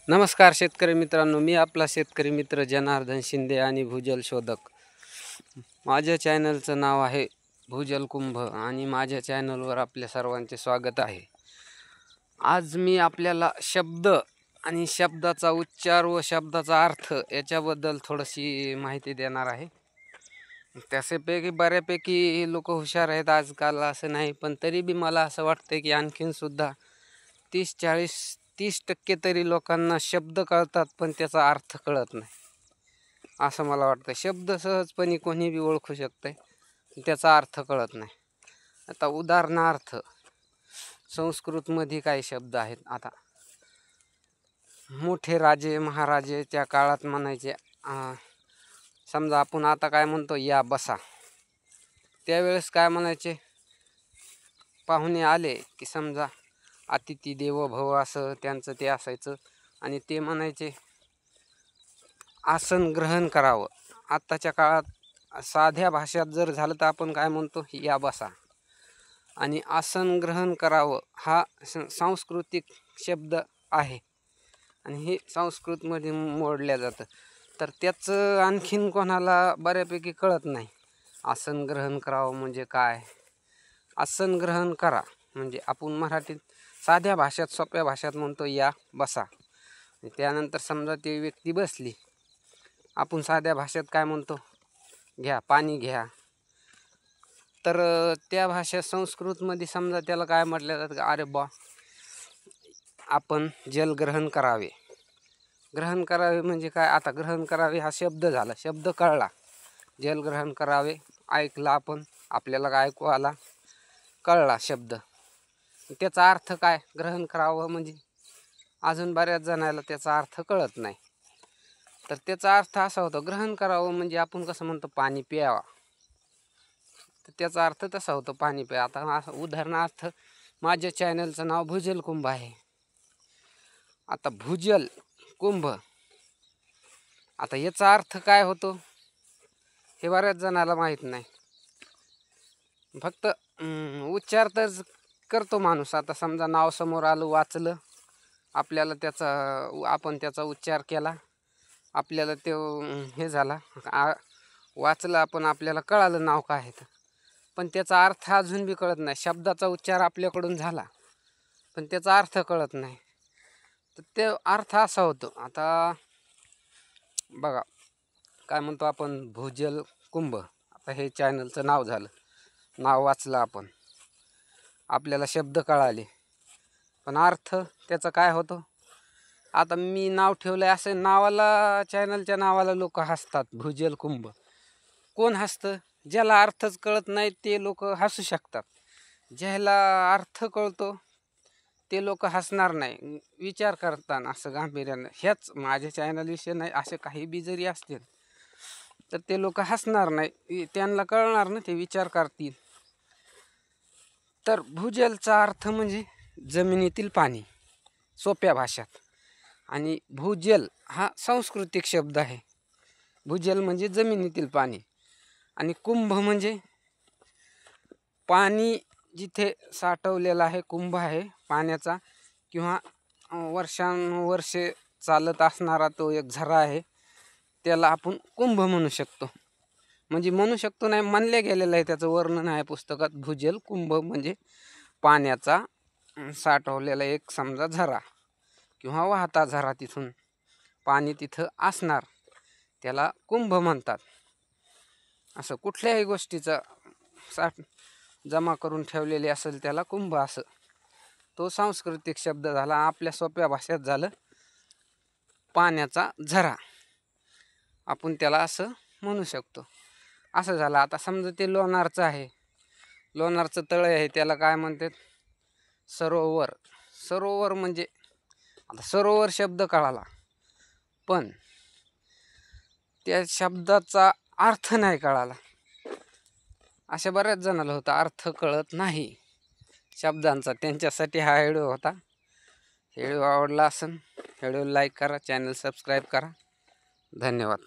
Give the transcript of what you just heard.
नमस्कार शेतकरी मित्रांनो, मी आपला शेतकरी मित्र जनार्दन शिंदे आणि भूजल शोधक। माझ्या चॅनलचं नाव आहे भूजल कुंभ आणि माझ्या चॅनलवर आपल्या सर्वांचे स्वागत आहे। आज मी आपल्याला शब्द आणि शब्दाचा उच्चार व शब्दाचा अर्थ याच्याबद्दल थोडीशी माहिती देणार आहे। त्यापैकी बऱ्यापैकी लोक हुशार आहेत आजकाल, असं नाही, पण तरी बी मला असं वाटतं की आणखीन सुद्धा 30% तरी लोकांना शब्द कळतात पण त्याचा अर्थ कळत नाही, असं मला वाटतं। शब्द सहजपणे कोणी बी ओळखू शकते, त्याचा अर्थ कळत नाही। आता उदाहरणार्थ संस्कृतमध्ये काही शब्द आहेत। आता मोठे राजे महाराजे त्या काळात म्हणायचे, समजा आपण आता काय म्हणतो या बसा, त्यावेळेस काय म्हणायचे, पाहुणे आले की समजा अतिथी देवो भव असं त्यांचं ते असायचं आणि ते म्हणायचे आसन ग्रहण करावं। आत्ताच्या काळात साध्या भाषेत जर झालं तर आपण काय म्हणतो या बसा, आणि आसन ग्रहण करावं हा सांस्कृतिक शब्द आहे आणि हे संस्कृतमध्ये मोडल्या जातं। तर त्याचं आणखीन कोणाला बऱ्यापैकी कळत नाही। आसन ग्रहण करावं म्हणजे काय, आसन ग्रहण करा म्हणजे आपण मराठीत साध्या भाषेत सोप्या भाषेत म्हणतो या बसा। त्यानंतर समजा ती व्यक्ती बसली, आपण साध्या भाषेत काय म्हणतो घ्या पाणी घ्या। तर त्या भाषेत संस्कृतमध्ये समजा त्याला काय म्हटलं जातं, अरे बा आपण जल ग्रहण करावे। ग्रहण करावे म्हणजे काय, आता ग्रहण करावे हा शब्द झाला, शब्द कळला, जल ग्रहण करावे ऐकला आपण, आपल्याला काय ऐकू आला, कळला शब्द, त्याचा अर्थ काय ग्रहण करावं म्हणजे अजून बऱ्याच जणांना त्याचा अर्थ कळत नाही। तर त्याचा अर्थ असा होतो, ग्रहण करावं म्हणजे आपण कसं म्हणतो पाणी प्यावा, तर त्याचा अर्थ तसा होतो पाणी प्या। आता उदाहरणार्थ माझ्या चॅनलचं नाव भूजल कुंभ आहे। आता भूजल कुंभ, आता याचा अर्थ काय होतो हे बऱ्याच जणाला माहीत नाही, फक्त उच्चार तर करतो माणूस। आता समजा नाव समोर आलं, वाचलं, आपल्याला आपण त्याचा उच्चार केला, आपल्याला ते हे झाला, वाचलं आपण, आपल्याला कळालं नाव काय आहे, पण त्याचा अर्थ अजून बी कळत नाही। शब्दाचा उच्चार आपल्याकडून झाला पण त्याचा अर्थ कळत नाही, तर ते अर्थ असा होतो। आता बघा काय म्हणतो आपण भूजल कुंभ, आता हे चॅनलचं नाव झालं, नाव वाचलं आपण, आपल्याला शब्द कळाले, पण अर्थ त्याचा काय होतो। आता मी नाव ठेवलं आहे असं नावाला, चॅनलच्या नावाला लोक हसतात, भूजल कुंभ। कोण हसतं, ज्याला अर्थच कळत नाही ते लोक हसू शकतात, ज्याला अर्थ कळतो ते लोक हसणार नाही, विचार करताना असं गांभीर्यानं। ह्याच माझ्या चॅनलविषयी नाही, असे काही बी जरी असतील तर ते लोक हसणार नाही, त्यांना कळणार ना, ते विचार करतील। तर भूजलचा अर्थ म्हणजे जमिनीतील पाणी सोप्या भाषेत, आणि भूजल हा सांस्कृतिक शब्द आहे। भूजल म्हणजे जमिनीतील पाणी, आणि कुंभ म्हणजे पाणी जिथे साठवलेला आहे, कुंभ आहे पाण्याचा, किंवा वर्षानुवर्षे चालत असणारा तो एक झरा आहे, त्याला आपण कुंभ म्हणू शकतो। म्हणजे म्हणू शकतो नाही, म्हणले गेलेलं आहे, त्याचं वर्णन आहे पुस्तकात। भूजल कुंभ म्हणजे पाण्याचा साठवलेला एक समजा झरा किंवा वाहता झरा, तिथून पाणी तिथं असणार, त्याला कुंभ म्हणतात। असं कुठल्याही गोष्टीचा जमा करून ठेवलेली असेल त्याला कुंभ, असं तो सांस्कृतिक शब्द झाला। आपल्या सोप्या भाषेत झालं पाण्याचा झरा, आपण त्याला असं म्हणू शकतो, असं झालं। आता समजा ते लोणारचं आहे, लोणारचं तळे आहे, त्याला काय म्हणतात सरोवर। सरोवर म्हणजे आता सरोवर शब्द कळाला पण त्या शब्दाचा अर्थ नाही कळाला, अशा बऱ्याच जणाला होता, अर्थ कळत नाही शब्दांचा। त्यांच्यासाठी हा व्हिडिओ होता। व्हिडिओ आवडला असेल व्हिडिओ लाईक करा, चॅनल सबस्क्राईब करा, धन्यवाद।